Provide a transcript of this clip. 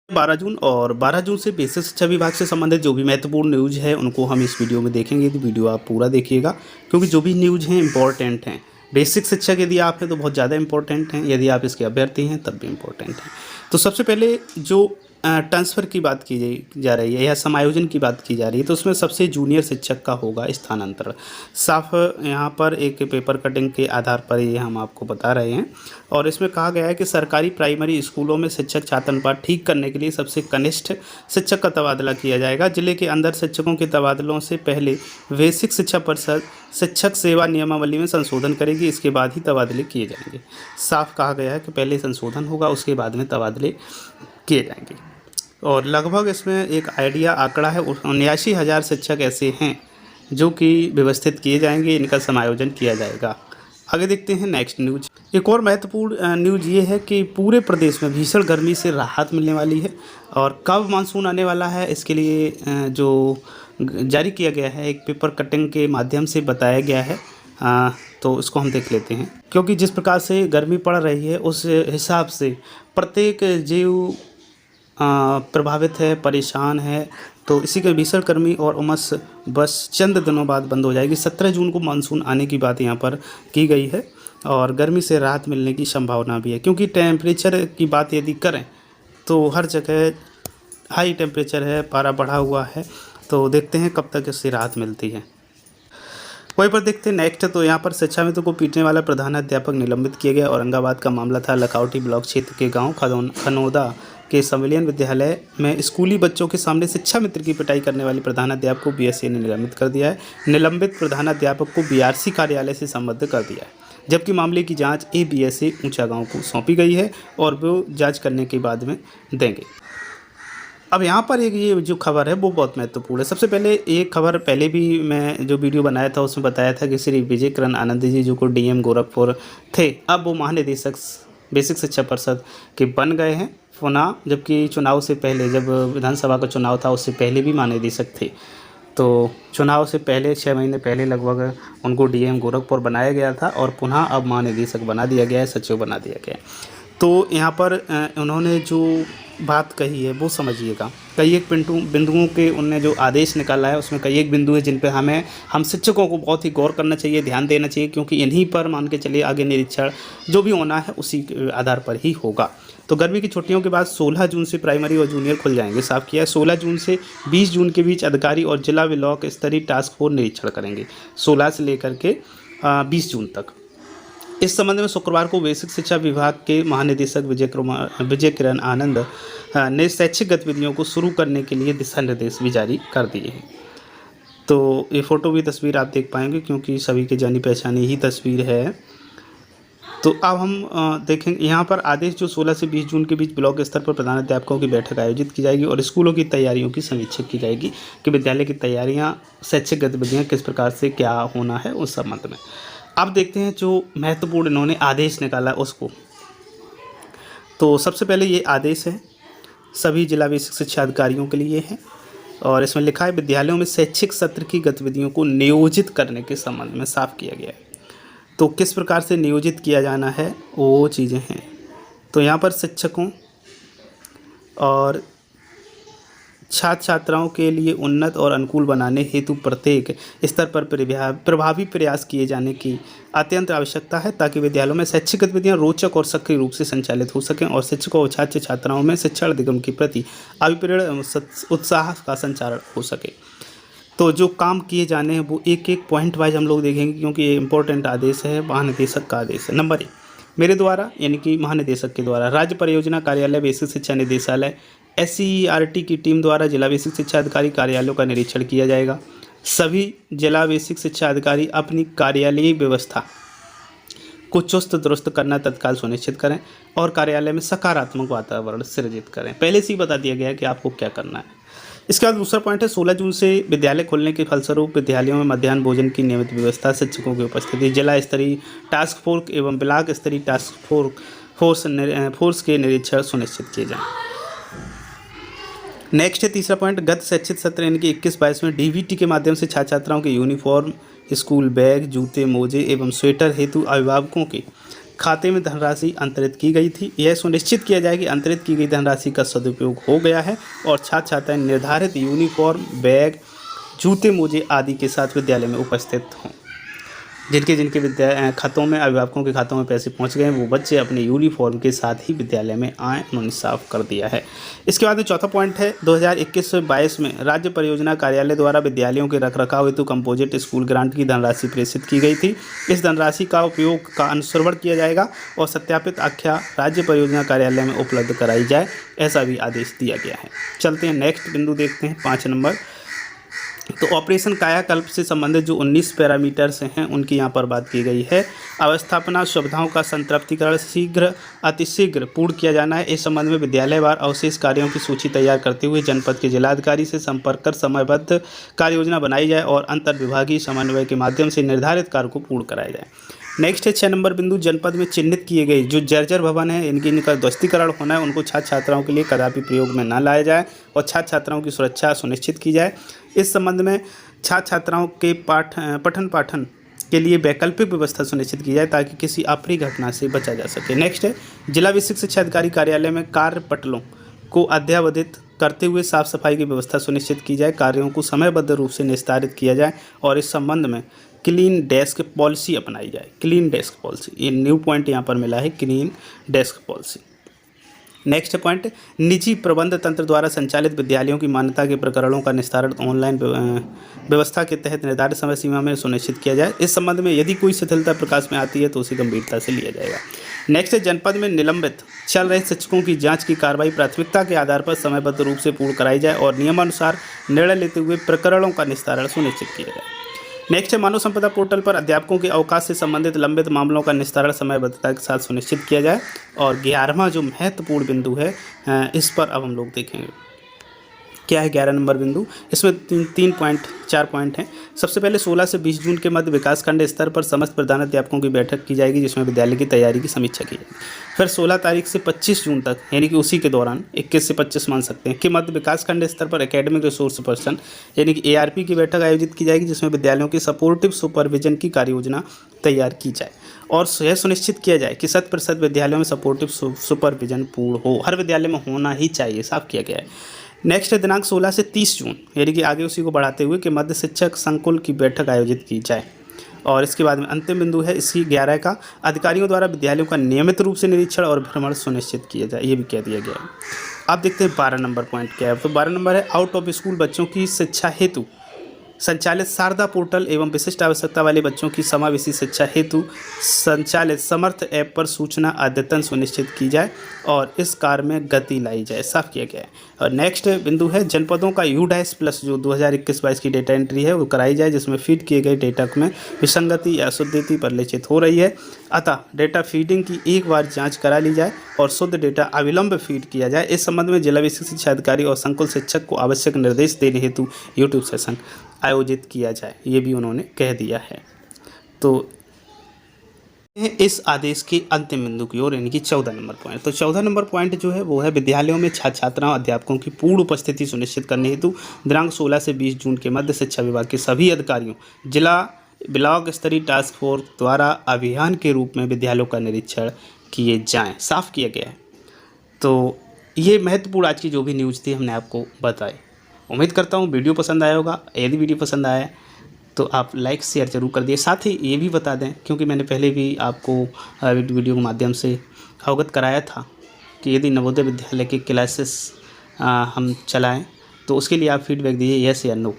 12 जून और 12 जून से बेसिक शिक्षा विभाग से संबंधित जो भी महत्वपूर्ण न्यूज़ है उनको हम इस वीडियो में देखेंगे। तो वीडियो आप पूरा देखिएगा क्योंकि जो भी न्यूज़ हैं इंपॉर्टेंट हैं। बेसिक शिक्षक यदि आप हैं तो बहुत ज़्यादा इंपॉर्टेंट हैं, यदि आप इसके अभ्यर्थी हैं तब भी इम्पोर्टेंट हैं। तो सबसे पहले जो ट्रांसफ़र की बात की जा रही है या समायोजन की बात की जा रही है, तो उसमें सबसे जूनियर शिक्षक का होगा स्थानांतरण। साफ यहाँ पर एक पेपर कटिंग के आधार पर ये हम आपको बता रहे हैं। और इसमें कहा गया है कि सरकारी प्राइमरी स्कूलों में शिक्षक छात्र अनुपात ठीक करने के लिए सबसे कनिष्ठ शिक्षक का तबादला किया जाएगा। जिले के अंदर शिक्षकों के तबादलों से पहले बेसिक शिक्षा परिषद शिक्षक सेवा नियमावली में संशोधन करेगी, इसके बाद ही तबादले किए जाएंगे। साफ कहा गया है कि पहले संशोधन होगा, उसके बाद में तबादले किए जाएंगे। और लगभग इसमें एक आइडिया आंकड़ा है 79,000 शिक्षक ऐसे हैं जो कि व्यवस्थित किए जाएंगे, इनका समायोजन किया जाएगा। आगे देखते हैं नेक्स्ट न्यूज। एक और महत्वपूर्ण न्यूज ये है कि पूरे प्रदेश में भीषण गर्मी से राहत मिलने वाली है। और कब मानसून आने वाला है इसके लिए जो जारी किया गया है एक पेपर कटिंग के माध्यम से बताया गया है। तो इसको हम देख लेते हैं, क्योंकि जिस प्रकार से गर्मी पड़ रही है उस हिसाब से प्रत्येक जीव प्रभावित है, परेशान है। तो इसी के भीषण गर्मी और उमस बस चंद दिनों बाद बंद हो जाएगी। 17 जून को मानसून आने की बात यहाँ पर की गई है और गर्मी से राहत मिलने की संभावना भी है, क्योंकि टेम्परेचर की बात यदि करें तो हर जगह हाई टेम्परेचर है, पारा बढ़ा हुआ है। तो देखते हैं कब तक इससे राहत मिलती है। वहीं पर देखते हैं नेक्स्ट। तो यहाँ पर शिक्षा मित्र को पीटने वाला प्रधानाध्यापक निलंबित किया गया। औरंगाबाद का मामला था। लखौटी ब्लॉक क्षेत्र के गाँव खनौदा के संविलियन विद्यालय में स्कूली बच्चों के सामने शिक्षा मित्र की पिटाई करने वाले प्रधानाध्यापक को बीएससी ने निलंबित कर दिया है। निलंबित प्रधानाध्यापक को बीआरसी कार्यालय से संबद्ध कर दिया है, जबकि मामले की जांच एबीएससी ऊंचा गांव को सौंपी गई है और वो जांच करने के बाद में देंगे। अब यहाँ पर एक ये जो खबर है वो बहुत महत्वपूर्ण है। सबसे पहले एक खबर पहले भी मैं जो वीडियो बनाया था उसमें बताया था कि श्री विजय किरण आनंद जी जो को डीएम गोरखपुर थे, अब वो महानिदेशक बेसिक शिक्षा परिषद के बन गए हैं पुनः, जबकि चुनाव से पहले जब विधानसभा का चुनाव था उससे पहले भी महानिदेशक थे। तो चुनाव से पहले 6 महीने पहले लगभग उनको डीएम गोरखपुर बनाया गया था और पुनः अब महानिदेशक बना दिया गया है, सचिव बना दिया गया है। तो यहाँ पर उन्होंने जो बात कही है वो समझिएगा। कई एक बिंदुओं के उनने जो आदेश निकाला है उसमें कई एक बिंदु है जिन पे हम शिक्षकों को बहुत ही गौर करना चाहिए, ध्यान देना चाहिए, क्योंकि इन्हीं पर मान के चलिए आगे निरीक्षण जो भी होना है उसी आधार पर ही होगा। तो गर्मी की छुट्टियों के बाद 16 जून से प्राइमरी और जूनियर खुल जाएंगे। साफ किया है 16 जून से 20 जून के बीच अधिकारी और जिला ब्लॉक स्तरीय टास्क फोर्स निरीक्षण करेंगे 16 से लेकर के 20 जून तक। इस संबंध में शुक्रवार को बेसिक शिक्षा विभाग के महानिदेशक विजय किरण आनंद ने शैक्षिक गतिविधियों को शुरू करने के लिए दिशा निर्देश भी जारी कर दिए हैं। तो ये फ़ोटो भी तस्वीर आप देख पाएंगे क्योंकि सभी की जानी पहचानी ही तस्वीर है। तो अब हम देखेंगे यहाँ पर आदेश जो 16 से 20 जून के बीच ब्लॉक स्तर पर प्रधानाध्यापकों की बैठक आयोजित की जाएगी और स्कूलों की तैयारियों की समीक्षा की जाएगी कि विद्यालय की तैयारियाँ, शैक्षिक गतिविधियाँ किस प्रकार से क्या होना है उस संबंध में। अब देखते हैं जो महत्वपूर्ण इन्होंने आदेश निकाला उसको। तो सबसे पहले ये आदेश है सभी जिला बेसिक शिक्षा अधिकारियों के लिए है और इसमें लिखा है विद्यालयों में शैक्षिक सत्र की गतिविधियों को नियोजित करने के संबंध में साफ किया गया है। तो किस प्रकार से नियोजित किया जाना है वो चीज़ें हैं। तो यहाँ पर शिक्षकों और छात्र छात्राओं के लिए उन्नत और अनुकूल बनाने हेतु प्रत्येक स्तर पर प्रभावी प्रयास किए जाने की अत्यंत आवश्यकता है, ताकि विद्यालयों में शैक्षिक गतिविधियां रोचक और सक्रिय रूप से संचालित हो सकें और शिक्षकों और छात्र छात्राओं में शिक्षण अधिगम के प्रति अभिप्रेरण उत्साह का संचार हो सके। तो जो काम किए जाने हैं वो एक एक पॉइंट वाइज हम लोग देखेंगे, क्योंकि ये इंपॉर्टेंट आदेश है, महानिदेशक का आदेश है। नंबर 1 मेरे द्वारा यानी कि महानिदेशक के द्वारा राज्य परियोजना कार्यालय बेसिक शिक्षा निदेशालय SCERT की टीम द्वारा जिला बेसिक शिक्षा अधिकारी कार्यालयों का निरीक्षण किया जाएगा। सभी जिला बेसिक शिक्षा अधिकारी अपनी कार्यालयीय व्यवस्था को चुस्त दुरुस्त करना तत्काल सुनिश्चित करें और कार्यालय में सकारात्मक वातावरण सृजित करें। पहले से ही बता दिया गया है कि आपको क्या करना है। इसके बाद दूसरा पॉइंट है 16 जून से विद्यालय खोलने के फलस्वरूप विद्यालयों में मध्याह्न भोजन की नियमित व्यवस्था, शिक्षकों की उपस्थिति, जिला स्तरीय टास्क फोर्स एवं ब्लॉक स्तरीय टास्क फोर्स के निरीक्षण सुनिश्चित किए जाएँ। नेक्स्ट है तीसरा पॉइंट, गत शैक्षिक सत्र यानी कि 21-22 में डीबीटी के माध्यम से छात्र छात्राओं के यूनिफॉर्म, स्कूल बैग, जूते, मोजे एवं स्वेटर हेतु अभिभावकों के खाते में धनराशि अंतरित की गई थी। यह सुनिश्चित किया जाए कि अंतरित की गई धनराशि का सदुपयोग हो गया है और छात्र छात्राएं निर्धारित यूनिफॉर्म, बैग, जूते, मोजे आदि के साथ विद्यालय में उपस्थित हों। जिनके जिनके खातों में, अभिभावकों के खातों में पैसे पहुंच गए हैं, वो बच्चे अपने यूनिफॉर्म के साथ ही विद्यालय में आएँ, उन्होंने साफ कर दिया है। इसके बाद में चौथा पॉइंट है 2021-22 में राज्य परियोजना कार्यालय द्वारा विद्यालयों के रखरखाव हेतु कंपोजिट स्कूल ग्रांट की धनराशि प्रेषित की गई थी। इस धनराशि का उपयोग का अनुश्रवण किया जाएगा और सत्यापित आख्या राज्य परियोजना कार्यालय में उपलब्ध कराई जाए, ऐसा भी आदेश दिया गया है। चलते हैं नेक्स्ट बिंदु देखते हैं 5 नंबर। तो ऑपरेशन कायाकल्प से संबंधित जो 19 पैरामीटर्स हैं उनकी यहाँ पर बात की गई है। अवस्थापना सुविधाओं का संतृप्तिकरण अतिशीघ्र पूर्ण किया जाना है। इस संबंध में विद्यालयवार अवशेष कार्यों की सूची तैयार करते हुए जनपद के जिलाधिकारी से संपर्क कर समयबद्ध कार्य योजना बनाई जाए और अंतर्विभागीय समन्वय के माध्यम से निर्धारित कार्य को पूर्ण कराया जाए। नेक्स्ट है 6 नंबर बिंदु, जनपद में चिन्हित किए गए जो जर्जर भवन है इनका ध्वस्तीकरण होना है, उनको छात्र छात्राओं के लिए कदापि प्रयोग में न लाया जाए और छात्र छात्राओं की सुरक्षा सुनिश्चित की जाए। इस संबंध में छात्र छात्राओं के पठन पाठन के लिए वैकल्पिक व्यवस्था सुनिश्चित की जाए ताकि किसी अप्रिय घटना से बचा जा सके। नेक्स्ट है जिला विशिष्ट शिक्षा अधिकारी कार्यालय में कार्यपटलों को अद्ययावधित करते हुए साफ सफाई की व्यवस्था सुनिश्चित की जाए, कार्यों को समयबद्ध रूप से निस्तारित किया जाए और इस संबंध में क्लीन डेस्क पॉलिसी अपनाई जाए। क्लीन डेस्क पॉलिसी, ये न्यू पॉइंट यहाँ पर मिला है, clean desk policy. Next point, निजी प्रबंध तंत्र द्वारा संचालित विद्यालयों की मान्यता के प्रकरणों का निस्तारण ऑनलाइन व्यवस्था के तहत निर्धारित समय सीमा में सुनिश्चित किया जाए। इस संबंध में यदि कोई शिथिलता प्रकाश में आती है तो उसे गंभीरता से लिया जाएगा। नेक्स्ट है जनपद में निलंबित चल रहे शिक्षकों की जांच की कार्रवाई प्राथमिकता के आधार पर समयबद्ध रूप से पूर्ण कराई जाए और नियमानुसार निर्णय लेते हुए प्रकरणों का निस्तारण सुनिश्चित किया जाए। नेक्स्ट है मानव संपदा पोर्टल पर अध्यापकों के अवकाश से संबंधित लंबित मामलों का निस्तारण समयबद्धता के साथ सुनिश्चित किया जाए। और 11वां जो महत्वपूर्ण बिंदु है इस पर अब हम लोग देखेंगे क्या है 11 नंबर बिंदु। इसमें 4 पॉइंट हैं। सबसे पहले 16 से 20 जून के मध्य विकासखंड स्तर पर समस्त प्रधानाध्यापकों की बैठक की जाएगी जिसमें विद्यालय की तैयारी की समीक्षा की जाएगी। फिर 16 तारीख से 25 जून तक यानी कि उसी के दौरान 21 से 25 मान सकते हैं कि मध्य विकासखंड स्तर पर एकेडमिक रिसोर्स पर्सन यानी कि ARP की बैठक आयोजित की जाएगी जिसमें विद्यालयों की सपोर्टिव सुपरविजन की कार्य योजना तैयार की जाए और यह सुनिश्चित किया जाए कि 100% विद्यालयों में सपोर्टिव सुपरविजन पूर्ण हो। हर विद्यालय में होना ही चाहिए, साफ किया गया है। नेक्स्ट है दिनांक 16 से 30 जून यानी कि आगे उसी को बढ़ाते हुए कि मध्य शिक्षक संकुल की बैठक आयोजित की जाए। और इसके बाद में अंतिम बिंदु है इसकी 11 का, अधिकारियों द्वारा विद्यालयों का नियमित रूप से निरीक्षण और भ्रमण सुनिश्चित किया जाए, ये भी कह दिया गया है। अब देखते हैं 12 नंबर पॉइंट क्या है। तो 12 नंबर है आउट ऑफ स्कूल बच्चों की शिक्षा हेतु संचालित शारदा पोर्टल एवं विशिष्ट आवश्यकता वाले बच्चों की समावेशी शिक्षा हेतु संचालित समर्थ ऐप पर सूचना अद्यतन सुनिश्चित की जाए और इस कार्य में गति लाई जाए, साफ किया गया है। और नेक्स्ट बिंदु है जनपदों का U-+ जो 2021-22 की डेटा एंट्री है वो कराई जाए जिसमें फीड किए गए डेटा में विसंगति या अशुद्धि परिलक्षित हो रही है, अतः डेटा फीडिंग की एक बार जाँच करा ली जाए और शुद्ध डेटा अविलंब फीड किया जाए। इस संबंध में जिला विशिष्ट शिक्षा अधिकारी और संकुल शिक्षक को आवश्यक निर्देश देने हेतु यूट्यूब सेशन आयोजित किया जाए, ये भी उन्होंने कह दिया है। तो इस आदेश के अंतिम बिंदु की ओर यानी कि 14 नंबर पॉइंट। तो 14 नंबर पॉइंट जो है वो है विद्यालयों में छात्र छात्राओं अध्यापकों की पूर्ण उपस्थिति सुनिश्चित करने हेतु दिनांक 16 से 20 जून के मध्य शिक्षा विभाग के सभी अधिकारियों जिला ब्लॉक स्तरीय टास्क फोर्स द्वारा अभियान के रूप में विद्यालयों का निरीक्षण किए जाएँ, साफ किया गया है। तो ये महत्वपूर्ण आज की जो भी न्यूज़ थी हमने आपको बताई। उम्मीद करता हूँ वीडियो पसंद आया होगा। यदि वीडियो पसंद आया तो आप लाइक शेयर जरूर कर दिए। साथ ही ये भी बता दें क्योंकि मैंने पहले भी आपको वीडियो के माध्यम से अवगत कराया था कि यदि नवोदय विद्यालय के क्लासेस हम चलाएं तो उसके लिए आप फीडबैक दीजिए येस या नो।